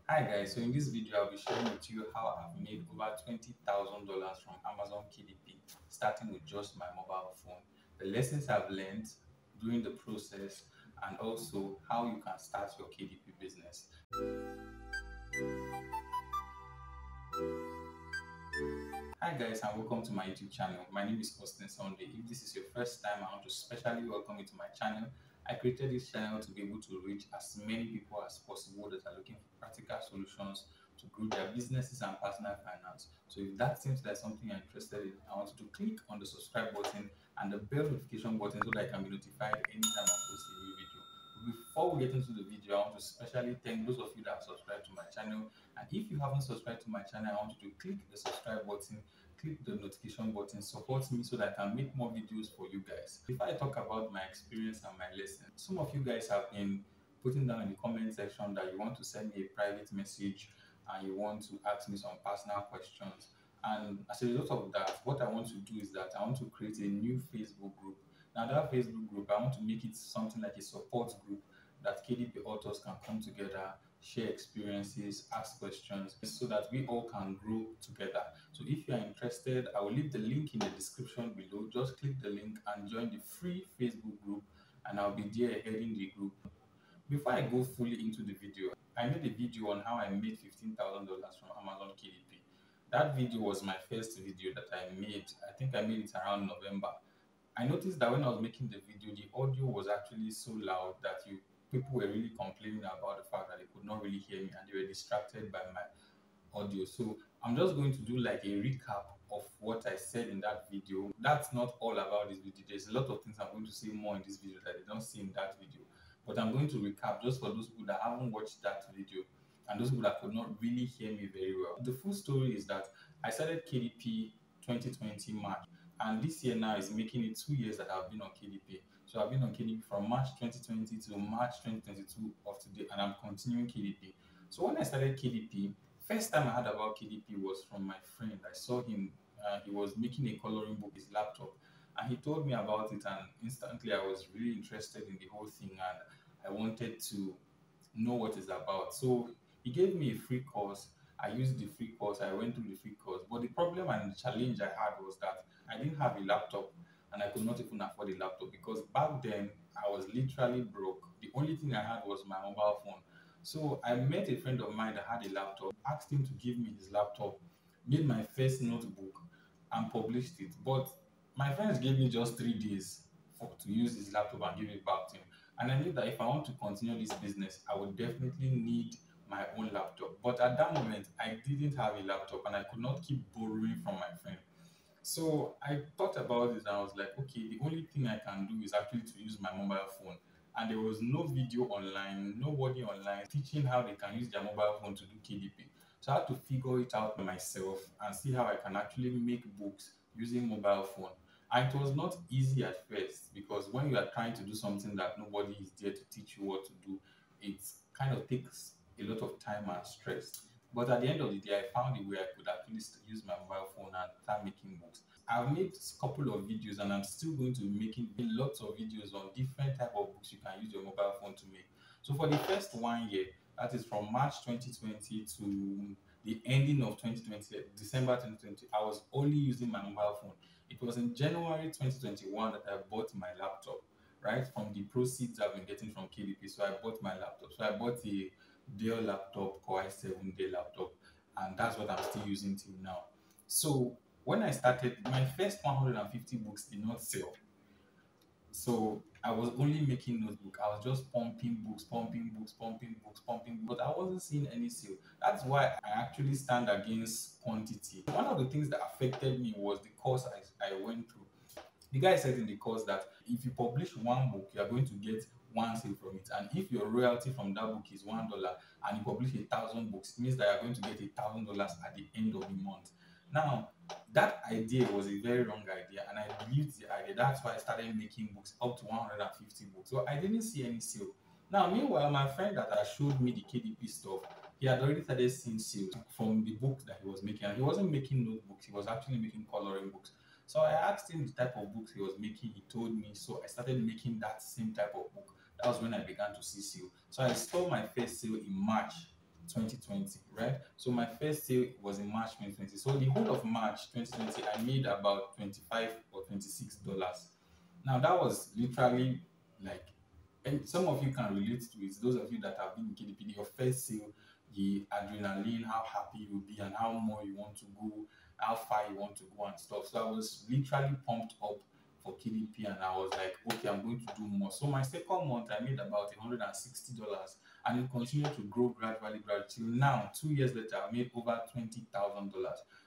Hi guys, so in this video I'll be sharing with you how I've made over $20,000 from Amazon KDP starting with just my mobile phone, the lessons I've learned during the process, and also how you can start your KDP business. Hi guys, and welcome to my YouTube channel. My name is Austin Sunday. If this is your first time, I want to specially welcome you to my channel. I created this channel to be able to reach as many people as possible that are looking for practical solutions to grow their businesses and personal finance. So if that seems like something you're interested in, I want you to click on the subscribe button and the bell notification button so that I can be notified anytime I post a new video. Before we get into the video, I want to specially thank those of you that have subscribed to my channel. And if you haven't subscribed to my channel, I want you to click the subscribe button, click the notification button, support me so that I can make more videos for you guys. Before I talk about my experience and my lesson, some of you guys have been putting down in the comment section that you want to send me a private message and you want to ask me some personal questions. And as a result of that, what I want to do is that I want to create a new Facebook group. Now that Facebook group, I want to make it something like a support group that KDP authors can come together, share experiences, ask questions, so that we all can grow together. So if you are interested, I will leave the link in the description below. Just click the link and join the free Facebook group, and I'll be there heading the group. Before I go fully into the video, I made a video on how I made $15,000 from Amazon KDP. That video was my first video that I made. I think I made it around November. I noticed that when I was making the video, the audio was actually so loud that people were really complaining about the fact that they could not really hear me and they were distracted by my audio. So I'm just going to do like a recap of what I said in that video. That's not all about this video. There's a lot of things I'm going to say more in this video that they don't see in that video. But I'm going to recap just for those people that haven't watched that video and those people that could not really hear me very well. The full story is that I started KDP 2020 March, and this year now is making it 2 years that I've been on KDP. So I've been on KDP from March 2020 to March 2022 of today, and I'm continuing KDP. So when I started KDP, first time I heard about KDP was from my friend. I saw him, he was making a coloring book, his laptop, and he told me about it, and instantly I was really interested in the whole thing and I wanted to know what it's about. So he gave me a free course. I used the free course, I went through the free course. But the problem and the challenge I had was that I didn't have a laptop and I could not even afford a laptop because back then I was literally broke. The only thing I had was my mobile phone. So I met a friend of mine that had a laptop, asked him to give me his laptop, made my first notebook, and published it. But my friends gave me just 3 days to use his laptop and give it back to him. And I knew that if I want to continue this business, I would definitely need my own laptop. But at that moment, I didn't have a laptop and I could not keep borrowing from my friend. So I thought about it and I was like, okay, the only thing I can do is actually to use my mobile phone. And there was no video online, nobody online teaching how they can use their mobile phone to do KDP. So I had to figure it out myself and see how I can actually make books using mobile phone. And it was not easy at first because when you are trying to do something that nobody is there to teach you what to do, it kind of takes a lot of time and stress. But at the end of the day, I found a way I could actually use my mobile phone and start making books. I've made a couple of videos and I'm still going to be making lots of videos on different type of books you can use your mobile phone to make. So for the first 1 year, that is from March 2020 to the ending of 2020, December 2020, I was only using my mobile phone. It was in January 2021 that I bought my laptop, right? From the proceeds I've been getting from KDP. So I bought my laptop. So I bought a Dell laptop, Core i7 Dell laptop, and that's what I'm still using till now. So when I started, my first 150 books did not sell. So I was only making notebook. I was just pumping books, pumping books, pumping books, pumping books, but I wasn't seeing any sale. That's why I actually stand against quantity. One of the things that affected me was the course I went through. The guy said in the course that if you publish one book, you are going to get one sale from it. And if your royalty from that book is $1 and you publish 1,000 books, it means that you're going to get $1,000 at the end of the month. Now, that idea was a very wrong idea, and I believed the idea. That's why I started making books up to 150 books. So I didn't see any sale. Now, meanwhile, my friend that had showed me the KDP stuff, he had already started seeing sales from the books that he was making. And he wasn't making notebooks, he was actually making coloring books. So I asked him the type of books he was making. He told me. So I started making that same type of book. That was when I began to see sale. So I saw my first sale in March 2020, right? So my first sale was in March 2020. So the whole of March 2020, I made about 25 or $26. Now that was literally like, and some of you can relate to it. Those of you that have been in KDP, your first sale, the adrenaline, how happy you'll be, and how more you want to go, how far you want to go, and stuff. So I was literally pumped up for KDP, and I was like, okay, I'm going to do more. So my second month, I made about $160, and it continued to grow gradually till now. 2 years later, I made over $20,000.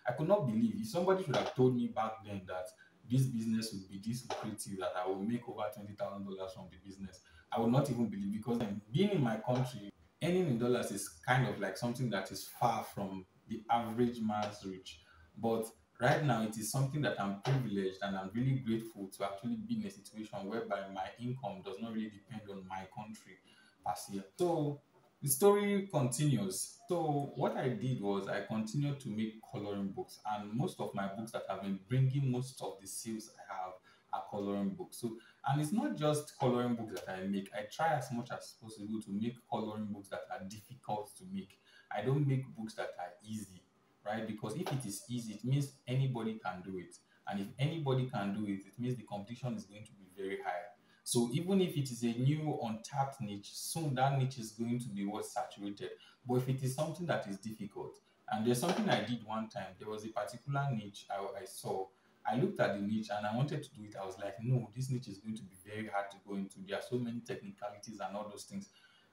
I could not believe if somebody should have told me back then that this business would be this lucrative, that I will make over $20,000 from the business. I would not even believe, because being in my country, earning in dollars is kind of like something that is far from the average man's reach. But right now, it is something that I'm privileged, and I'm really grateful to actually be in a situation whereby my income does not really depend on my country past year. So the story continues. So what I did was I continued to make coloring books, and most of my books that have been bringing most of the sales I have are coloring books. So, and it's not just coloring books that I make. I try as much as possible to make coloring books that are difficult to make. I don't make books that are easy, right? Because if it is easy, it means anybody can do it. And if anybody can do it, it means the competition is going to be very high. So even if it is a new untapped niche, soon that niche is going to be what saturated. But if it is something that is difficult, and there's something I did one time, there was a particular niche I saw. I looked at the niche and I wanted to do it. I was like, no, this niche is going to be very hard to go into. There are so many technicalities and all those things.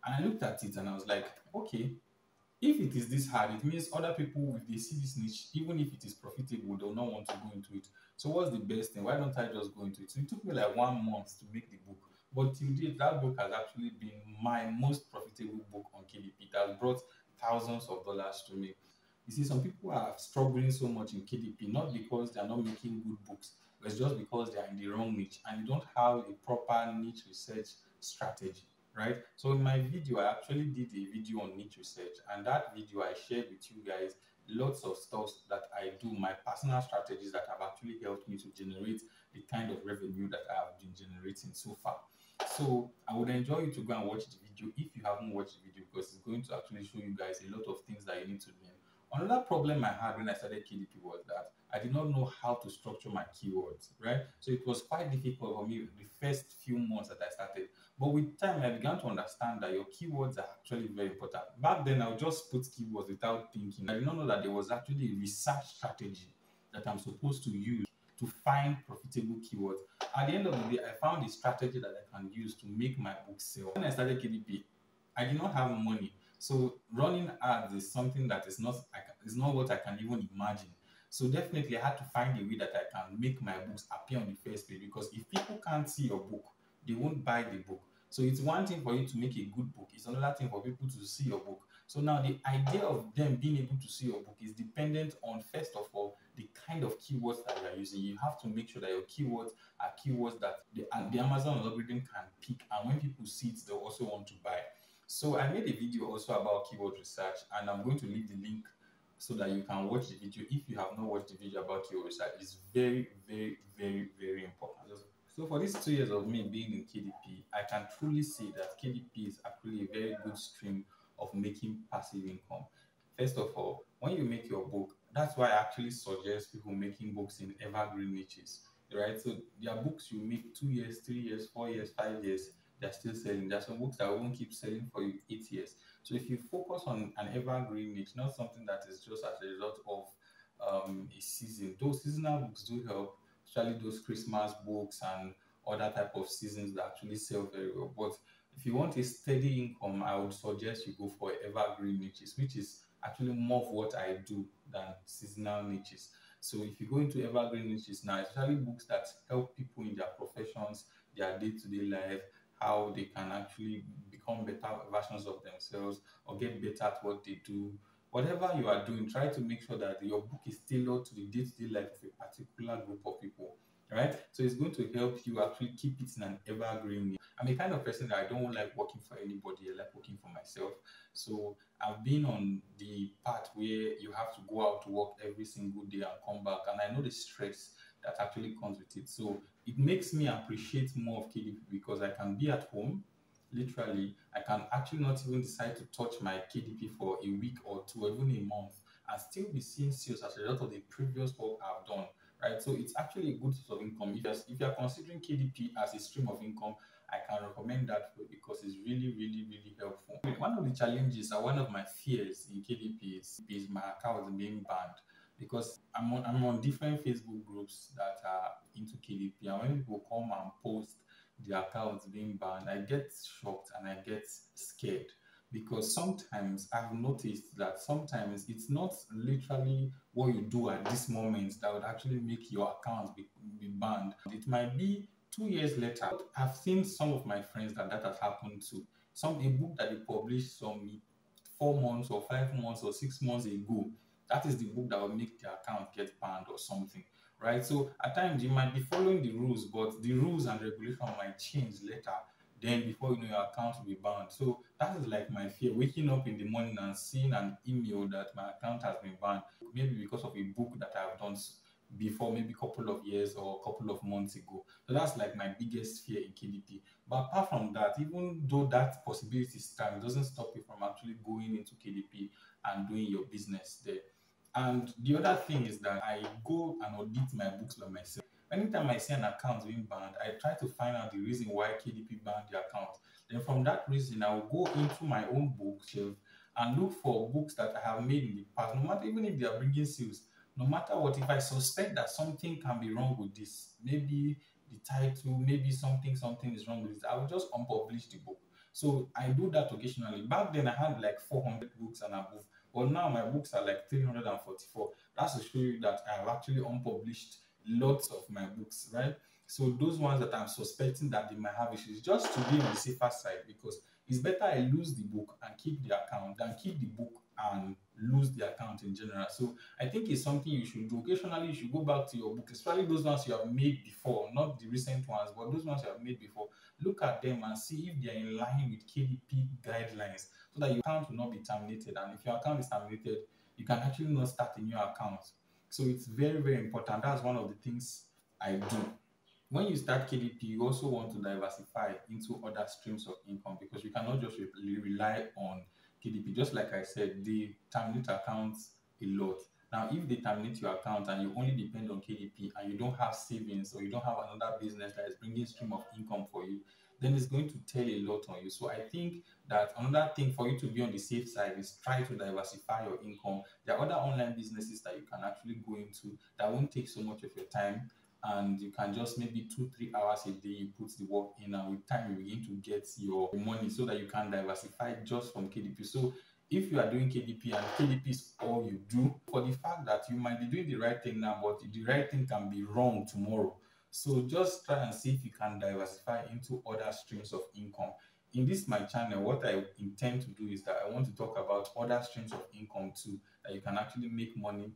And I looked at it and I was like, okay, if it is this hard, it means other people, if they see this niche, even if it is profitable, they'll not want to go into it. So what's the best thing? Why don't I just go into it? So it took me like 1 month to make the book. But till date, that book has actually been my most profitable book on KDP. It has brought thousands of dollars to me. You see, some people are struggling so much in KDP, not because they are not making good books, but it's just because they are in the wrong niche and they don't have a proper niche research strategy, right? So in my video, I actually did a video on niche research, and that video I shared with you guys lots of stuff that I do, my personal strategies that have actually helped me to generate the kind of revenue that I have been generating so far. So I would enjoy you to go and watch the video if you haven't watched the video, because it's going to actually show you guys a lot of things that you need to learn. Another problem I had when I started KDP was that I did not know how to structure my keywords, right? So it was quite difficult for me the first few months that I started. But with time, I began to understand that your keywords are actually very important. Back then, I would just put keywords without thinking. I did not know that there was actually a research strategy that I'm supposed to use to find profitable keywords. At the end of the day, I found a strategy that I can use to make my book sell. When I started KDP, I did not have money. So running ads is something that is not what I can even imagine. So definitely I had to find a way that I can make my books appear on the first page, because if people can't see your book, they won't buy the book. So it's one thing for you to make a good book, it's another thing for people to see your book. So now the idea of them being able to see your book is dependent on, first of all, the kind of keywords that you are using. You have to make sure that your keywords are keywords that the Amazon algorithm can pick, and when people see it, they'll also want to buy. So I made a video also about keyword research, and I'm going to leave the link so that you can watch the video. If you have not watched the video about keyword research, it's very, very, very, very important. So for these 2 years of me being in KDP, I can truly say that KDP is actually a very good stream of making passive income. First of all, when you make your book, that's why I actually suggest people making books in evergreen niches, right? So there are books you make 2 years, 3 years, 4 years, 5 years, they're still selling. There are some books that won't keep selling for you 8 years. So if you focus on an evergreen niche, not something that is just as a result of a season, those seasonal books do help, especially those Christmas books and other type of seasons that actually sell very well. But if you want a steady income, I would suggest you go for evergreen niches, which is actually more of what I do than seasonal niches. So if you go into evergreen niches now, especially books that help people in their professions, their day-to-day life, how they can actually become better versions of themselves or get better at what they do. Whatever you are doing, try to make sure that your book is tailored to the day-to-day life of a particular group of people, right? So it's going to help you actually keep it in an evergreen niche. I'm a kind of person that I don't like working for anybody. I like working for myself. So I've been on the path where you have to go out to work every single day and come back, and I know the stress that actually comes with it. So it makes me appreciate more of KDP because I can be at home, literally, I can actually not even decide to touch my KDP for a week or two, or even a month, and still be seeing sales as a result of the previous work I've done, right? So it's actually a good source of income. If you're considering KDP as a stream of income, I can recommend that for you because it's really, really, really helpful. One of the challenges and one of my fears in KDP is my account being banned because I'm on different Facebook groups that are into KDP, and when people come and post their accounts being banned, I get shocked and I get scared because sometimes I've noticed that sometimes it's not literally what you do at this moment that would actually make your account be banned. It might be 2 years later. I've seen some of my friends that has happened to. A book that they published some 4 months or 5 months or 6 months ago. That is the book that will make the account get banned or something, right? So at times you might be following the rules, but the rules and regulation might change later. Then before you know, your account will be banned. So that is like my fear, waking up in the morning and seeing an email that my account has been banned, maybe because of a book that I've done before, maybe a couple of years or a couple of months ago. So that's like my biggest fear in KDP. But apart from that, even though that possibility stands, it doesn't stop you from actually going into KDP and doing your business there. And the other thing is that I go and audit my books by myself. Anytime I see an account being banned, I try to find out the reason why KDP banned the account. Then from that reason, I will go into my own bookshelf and look for books that I have made in the past, no matter even if they are bringing sales. No matter what, if I suspect that something can be wrong with this, maybe the title, maybe something is wrong with it, I will just unpublish the book. So I do that occasionally. Back then I had like 400 books and above, but now my books are like 344. That's to show you that I have actually unpublished lots of my books, right? So those ones that I'm suspecting that they might have issues, just to be on the safer side, because it's better I lose the book and keep the account than keep the book and lose the account in general. So I think it's something you should do. Occasionally, you should go back to your book, especially those ones you have made before, not the recent ones, but those ones you have made before. Look at them and see if they are in line with KDP guidelines so that your account will not be terminated. And if your account is terminated, you can actually not start a new account. So it's very, very important. That's one of the things I do. When you start KDP, you also want to diversify into other streams of income because you cannot just rely on KDP. Just like I said, they terminate accounts a lot. Now, if they terminate your account and you only depend on KDP and you don't have savings or you don't have another business that is bringing stream of income for you, then it's going to tell a lot on you. So I think that another thing for you to be on the safe side is try to diversify your income. There are other online businesses that you can actually go into that won't take so much of your time, and you can just maybe 2-3 hours a day you put the work in, and with time you begin to get your money so that you can diversify just from KDP. So if you are doing KDP and KDP is all you do, for the fact that you might be doing the right thing now, but the right thing can be wrong tomorrow. So just try and see if you can diversify into other streams of income. In this my channel, what I intend to do is that I want to talk about other streams of income too, that you can actually make money,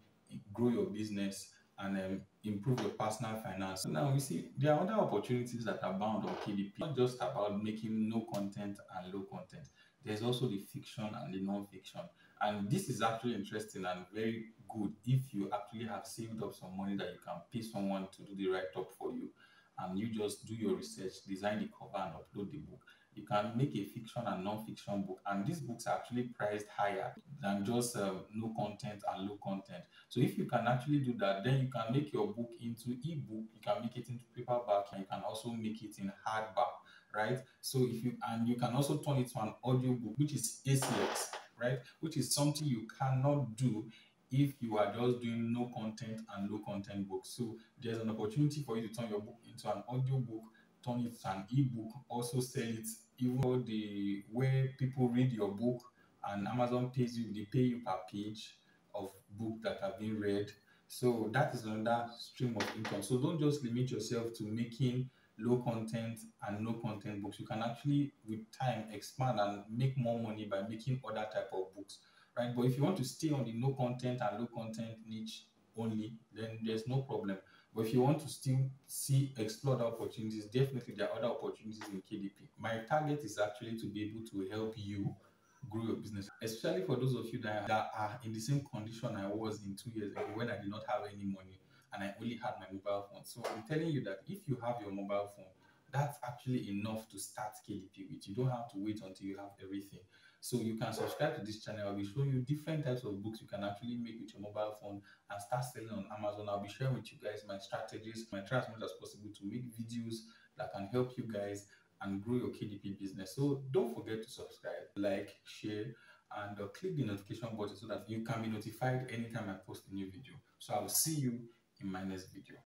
grow your business, and improve your personal finance. So now we see there are other opportunities that are bound on KDP, not just about making no content and low content. There's also the fiction and the non-fiction. And this is actually interesting and very good if you actually have saved up some money that you can pay someone to do the write-up for you. And you just do your research, design the cover, and upload the book. You can make a fiction and non-fiction book. And these books are actually priced higher than just no content and low content. So if you can actually do that, then you can make your book into ebook, you can make it into paperback, and you can also make it in hardback, right? So you can also turn it to an audio book, which is ACX, right? Which is something you cannot do if you are just doing no content and low content books. So there's an opportunity for you to turn your book into an audio book, turn it to an ebook, also sell it even the where people read your book, and Amazon pays you, they pay you per page of book that have been read. So that is another stream of income. So don't just limit yourself to making low content and no content books. You can actually with time expand and make more money by making other type of books, right? But if you want to stay on the no content and low content niche only, then there's no problem. But if you want to still explore the opportunities, definitely there are other opportunities in KDP. My target is actually to be able to help you grow your business, especially for those of you that are in the same condition I was in 2 years ago when I did not have any money and I only had my mobile phone. So I'm telling you that if you have your mobile phone, that's actually enough to start KDP with. You don't have to wait until you have everything. So you can subscribe to this channel. I'll be showing you different types of books you can actually make with your mobile phone and start selling on Amazon. I'll be sharing with you guys my strategies. I try as much as possible to make videos that can help you guys and grow your KDP business. So don't forget to subscribe, like, share, and click the notification button so that you can be notified anytime I post a new video. So I will see you in my next video.